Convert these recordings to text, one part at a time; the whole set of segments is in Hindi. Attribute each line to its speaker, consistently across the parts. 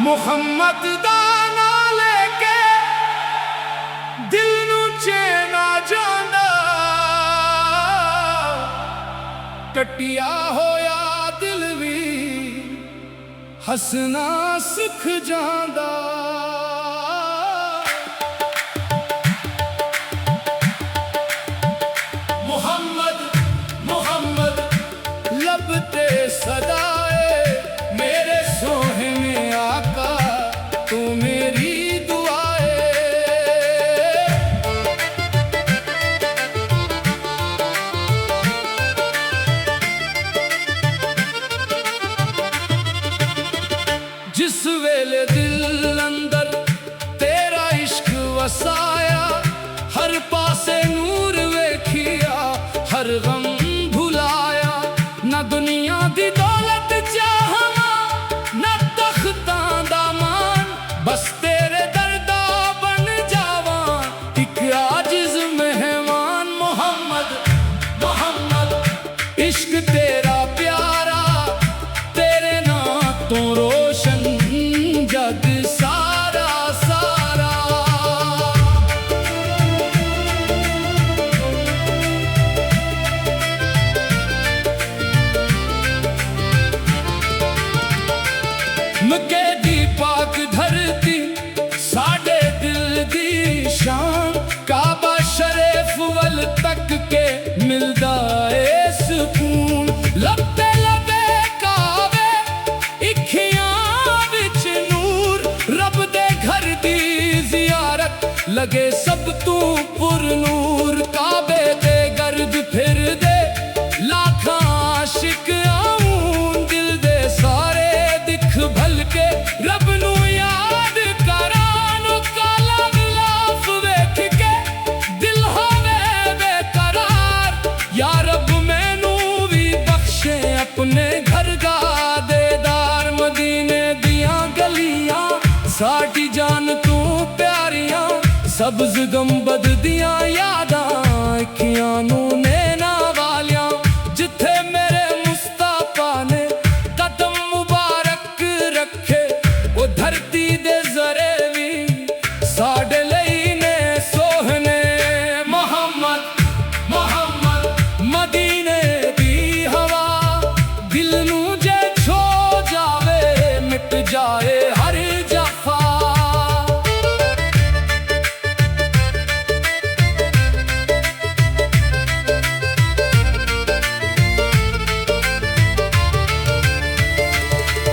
Speaker 1: मुहम्मद दा नां लेके दिल नूं चैन आ जांदा, टटिया होया दिल भी हसना सिख जांदा। मुहम्मद मुहम्मद लब ते सदाए मेरे सोहने आका, तू मेरी दुआए। जिस वेले दिल अंदर तेरा इश्क वसाया, हर पासे नूर वेखिया हर गम भुलाया। ना दुनिया दी दौलत चाहवा ना तख्तां दा मान, बस तेरे दरदा बन जावा एक आजिज़ मेहमान। मोहम्मद मोहम्मद इश्क तेरा प्यारा, तेरे नां तो रोशन जग सारा सारा। मके दी पाक धरती साडे दिल दी शान, काबा शरीफ वल तक के मिलदा ए सुकून। लबे लबे काबे इखियां विच नूर, रब दे घर दी जियारत लगे सब तू पुरनूर। काबे दे गर्द फिर दे लाखां आशिक आऊं, दिल दे सारे दिख भलके रब नू याद करान। काला गिलाफ वेख के दिल होवे बेकरार, या रब मैनू भी बख्शे अपने घर दा देदार। मदीने दियां गलियां साडी जान तू प्यारियां, सब्ज गंबद दियां यादां अखियां नू नैना वालियां। जिथे मेरे मुस्तफा ने कदम मुबारक रखे, वो धरती दे जरे भी साडे लई ने सोहने। मोहम्मद मोहम्मद मदीने दी हवा, दिल नू जे छो जावे मिट जाए हर जफा।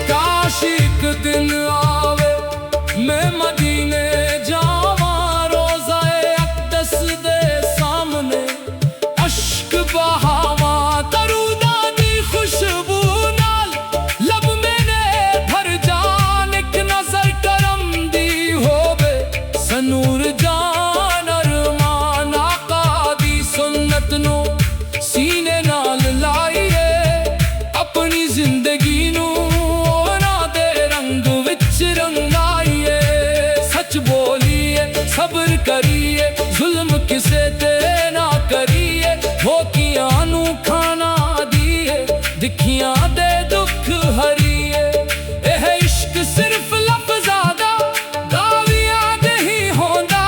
Speaker 1: काशिक दिन आवे मैं मदीने जावा, रोज़ाए अक़दस दे सामने अश्क बहावा। दरूदा दी खुशबू नाल लब मैंने भर जान, एक नजर करम दी होवे सनूर जान अरमान। आका दी सुन्नत नो सीने नाल लाइए, अपनी जिंदगी नू रंगाइए। सच बोलिए सब्र करिए, जुल्म किसे ते ना करिए। भोकियां नू खाना दिए, दिखियां दे दुख हरिए। एह इश्क सिर्फ लफ्ज़ां दा दावियां नहीं होंदा,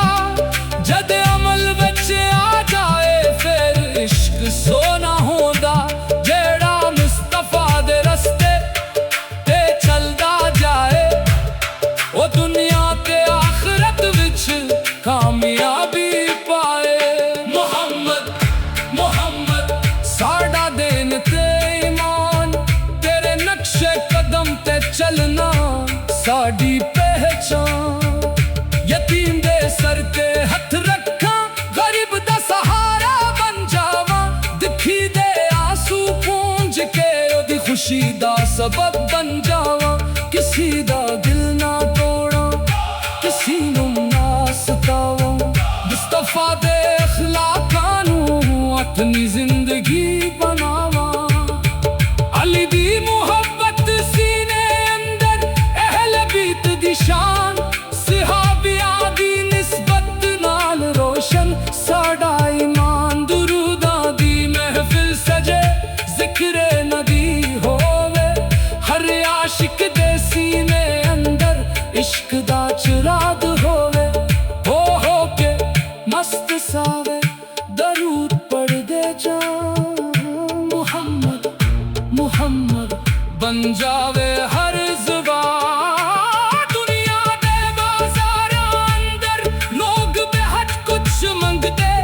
Speaker 1: जद अमल विच आ जाए फिर इश्क सोना होंदा। जेड़ा मुस्तफा दे रस्ते ते चलदा जाए, वो दुनिया ते आखिरत विच कामयाबी पाए। मोहम्मद मोहम्मद साडा दिन ते ईमान, तेरे नक्शे कदम ते चलना साडी पहचान। यतीम दे सर ते हथ रखा, गरीब दा सहारा बन जावा। दिखी दे आंसू पूंज के ओदी खुशी दा सबब बन जावा। किसी दा दिल ना तोड़ा, किसी नू ना सतावा। मुस्तफा दे अखलाकां नू अपनी जिंदगी बनावा। अली दी बन जावे हर जुबान। दुनिया दे बाजारां अंदर लोग बेहद कुछ मंगदे,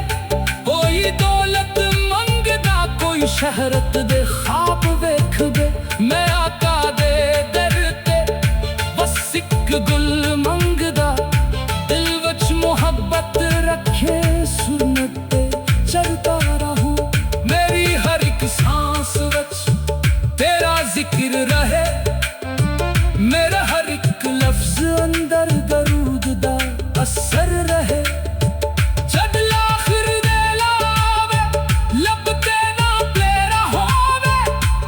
Speaker 1: कोई दौलत मंगदा, कोई शहरत दे ख्वाब वेखदे। मैं आका दे दर ते बस इक गुल मंगदा, दिल विच मुहब्बत रखे सुन्नत ते चलता रहूं। मेरी हर एक सांस विच तेरा जिक्र रहे, मेरा हर एक लफ्ज अंदर दरूद दा असर रहे। जद लाखिर दे लावे लब ते ना तेरा होवे,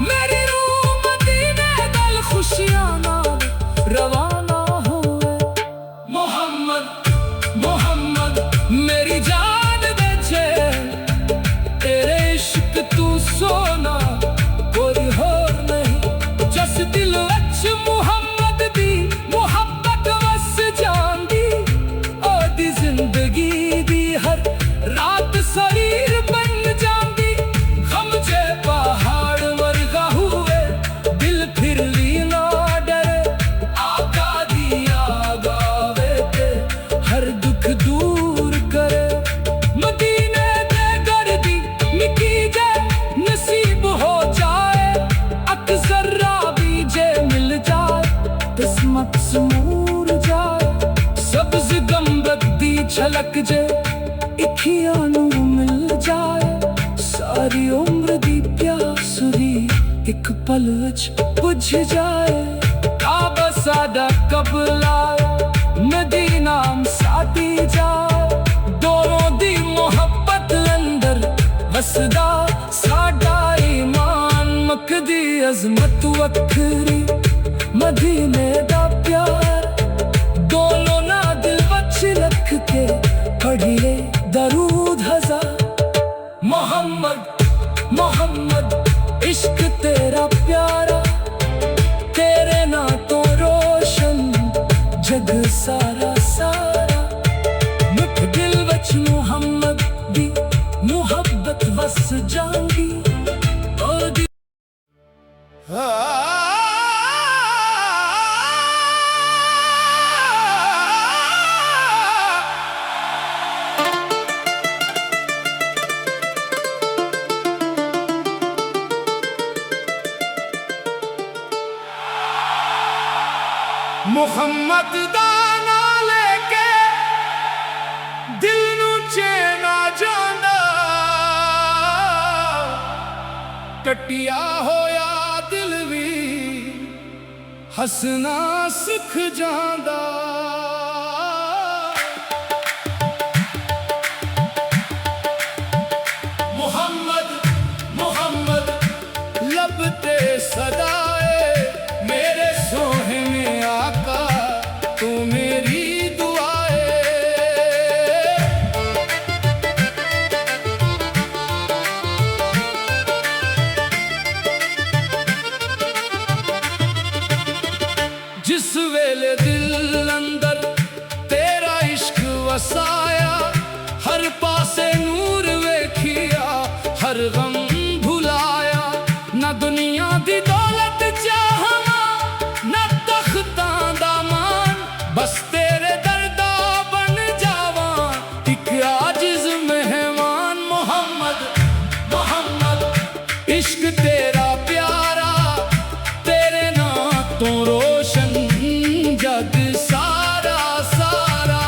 Speaker 1: मेरी रूह मदीने दल खुशियां नाल रवाना होवे। मोहम्मद मोहम्मद मेरी जान बेचे, तेरे इश्क तू सोना कोई होर नहीं। जस दिल विच मुहम्मद दी मुहब्बत वस जांदी, ओदी जिंदगी दी हर रात शरीर बन जांदी। गम जे पहाड़ वर्गा हुए, दिल फिर भी ना डरे। आका दी याद आवे ते हर दुख दूर करे। मदीने दे घर दी निकी जे नसीब हो जाए, अक जर्रा भी जे मिल जाए, किस्मत समूर जाए। सब्ज गंबद दी छलक जे इखियां नू मिल जाए, सारी उम्र दी प्यास दी एक पल विच बुझ जाए। काबा साडा कबला मदीना साडी जाए, दोनों दी मोहब्बत अंदर वसदा साडा ईमान। मकदी अजमत वखरी मदीने दा प्यार, दोनों ना दिल वच रख के पढ़िए दरूद हजार। मोहम्मद मोहम्मद इश्क तेरा प्यारा, तेरे ना तो रोशन जग सारा सारा। मुख दिल वच मुहम्मद दी मुहब्बत वस जांदी, ओदी मुहम्मद दा नाम लेके दिल नू चैन आ जांदा, टटिया होया दिल भी हसना सिख जांदा। मुहम्मद मुहम्मद लब ते सदाए, मेरे सोहने आका तू मेरी दुआए। जिस वेले दिल अंदर तेरा इश्क वसाया, हर पासे नूर वेखिया हर गम भुलाया। ना दुनिया दी दौलत चाहना, ना तख्तां दा मान, बस तेरे दरदा बन जावा एक आजिज मेहमान। मोहम्मद मोहम्मद इश्क तेरा प्यारा, तेरे ना तो रोशन जग सारा सारा।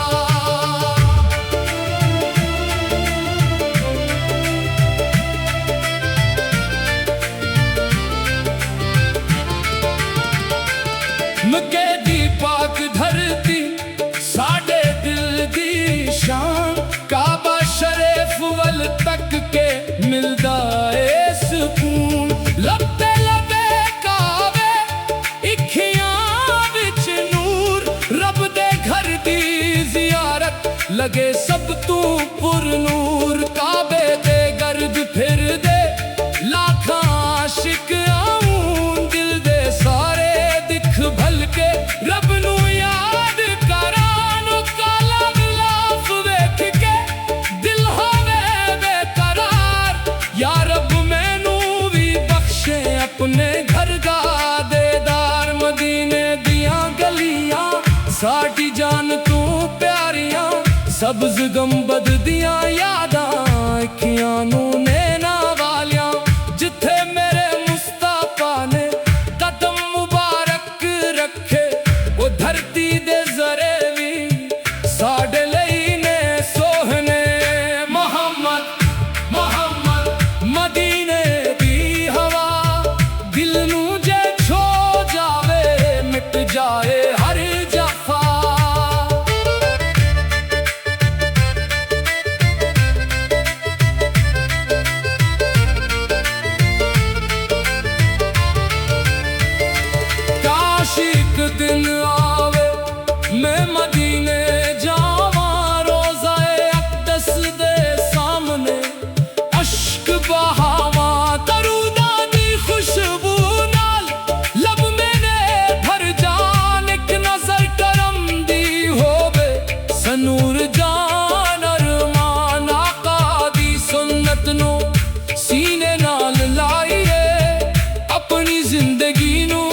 Speaker 1: मके दी पाक धरती साडे दिल दी शान, काबा शरीफ वल तक के मिलदा ए सुकून। लबे लबे कावे इखियां विच नूर, रब दे घर दी जियारत लगे सब तू पुर नूर। काबे दे गर्द फिर दे लाखां आशिक आऊं, दिल दे सारे दिख भल के रब नू याद करान। काला गिलाफ वेख के दिल होवे बेकरार, या रब मैनू भी बख्शे अपने घर गा दे। सब्ज गंबद दियां यादां अखियां नू नैना वालियां जिथे मेरे मुस्ताफा ने कदम मुबारक रखे वो धरती दे जरे भी साडे लई ने सोहने मोहम्मद मोहम्मद मदीने दी हवा दिल नू जे छो जावे मिट जाए हर जफा एक दिन आवे मैं मदीने जावा रोज़ाए अक़दस दे सामने अश्क बहावा दरूदा दी खुशबू नाल लब मेरे भर जान एक नजर करम दी होवे सनूर जान अरमान आका दी सुन्नत नो सीने नाल लाइए अपनी जिंदगी नू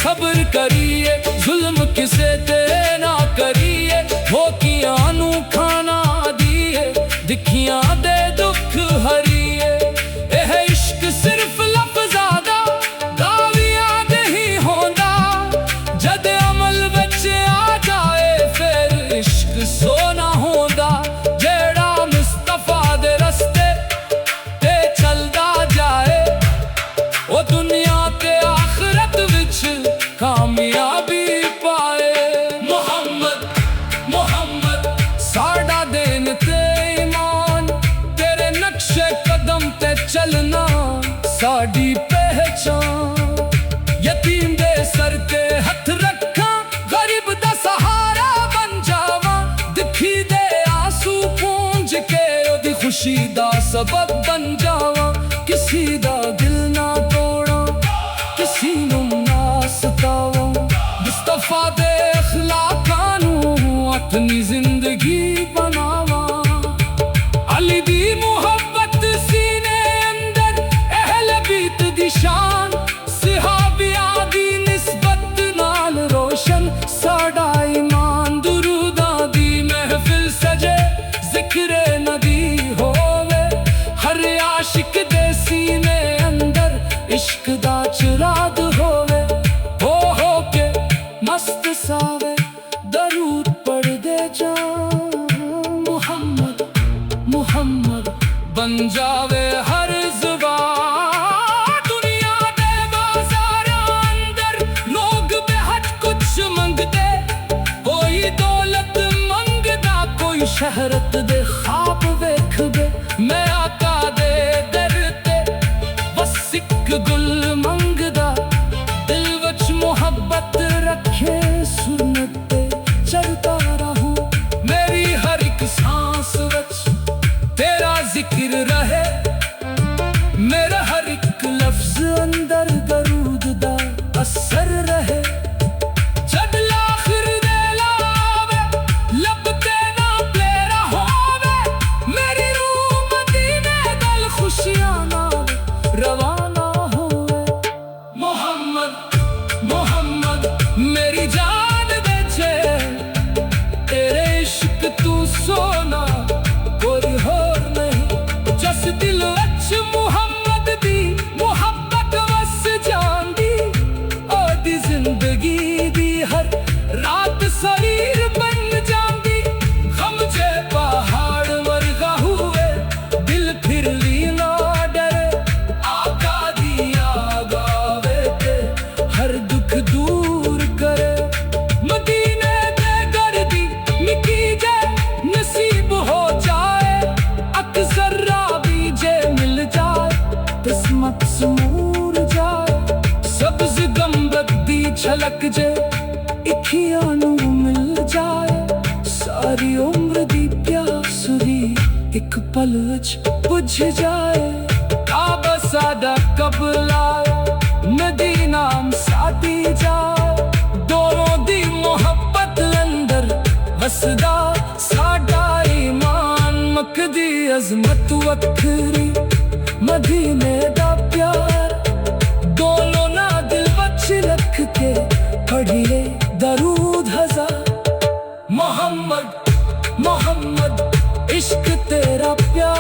Speaker 1: सब्र करिए जुल्म किसे ते ना करिए भोकियां नू खाना दिए दिखियां दे दुख हरिए एह इश्क सिर्फ लफ्ज़ां दा गालियां दे होंदा जद अमल विच आ जाए फिर इश्क सोना होंदा जेड़ा मुस्तफा दे रस्ते ते चलदा जाए ओ दुनिया ते आखिरत विच कामयाबी पाए मोहम्मद मोहम्मद साडा दिन ते ईमान तेरे नक्शे कदम ते चलना साडी पहचान यतीम दे सर ते हथ रखा गरीब दा सहारा बन जावा दिखी दे आंसू पूंज के ओदी खुशी दा सबब बन जावा किसी दा दिल ना तोड़ा किसी नू सतावा मुस्तफा दे अखलाकां नू अपनी जिंदगी बनावा अली दी मुहब्बत सीने अंदर अहले बीत दी शान सहाबियां दी निस्बत नाल रोशन साडा ईमान दुरूदां दी महफिल सजे जिक्र नबी होवे हर आशिक दे सीने अंदर इश्क दा चिराग होवे मस्त सावे दरूद पढ़ दे जा मोहम्मद मोहम्मद बन जावे हर ज़ुबान दुनिया दे बाज़ारां अंदर लोग बेहद कुछ मंगदे कोई दौलत मंगदा कोई शहरत दे ख्वाब वेखदे मैं आका दे दर ते बस इक गुल मंगदा दिल विच मोहब्बत रखे सुन्नत पे चलता रहूं मेरी हर एक सांस विच तेरा जिक्र रहे मेरा हर एक लफ्ज अंदर दरूद दा असर रहे जद लाखिर दे लावे लब ते ना प्लेरा होवे मेरी रूह मदीने दल खुशियां नाल रवाना होवे मोहम्मद मोहम्मद मेरी जान दे छे तेरे इश्क तू सोना कोई होर नहीं जस दिल विच मुहम्मद दी मुहब्बत वस जांदी ओदी जिंदगी दी हर रात शरीर बन जांदी गम जे पहाड़ वर्गा हुए दिल फिर ली ना डरे आका दी आगावे ते हर दुख दूर करे मदीने दे गर्दी निकी जे नसीब हो जाए अक्सर राबी जे मिल जाए किस्मत समूर जाए सब्ज गंबद दी झलक जे इखियां नू मिल जाए सारी उम्र दी प्यास दी एक पल विच बुझ जाए काबा सादा कबल आए मदीना सादी जाए दोनों दी मोहब्बत अंदर वसदा साडा ईमान मकदी अजमत वखरी मदीने दा प्यार दोनों ना दिल वच रख के पढ़िए दरूद हजार। मोहम्मद मोहम्मद इश्क तेरा प्यार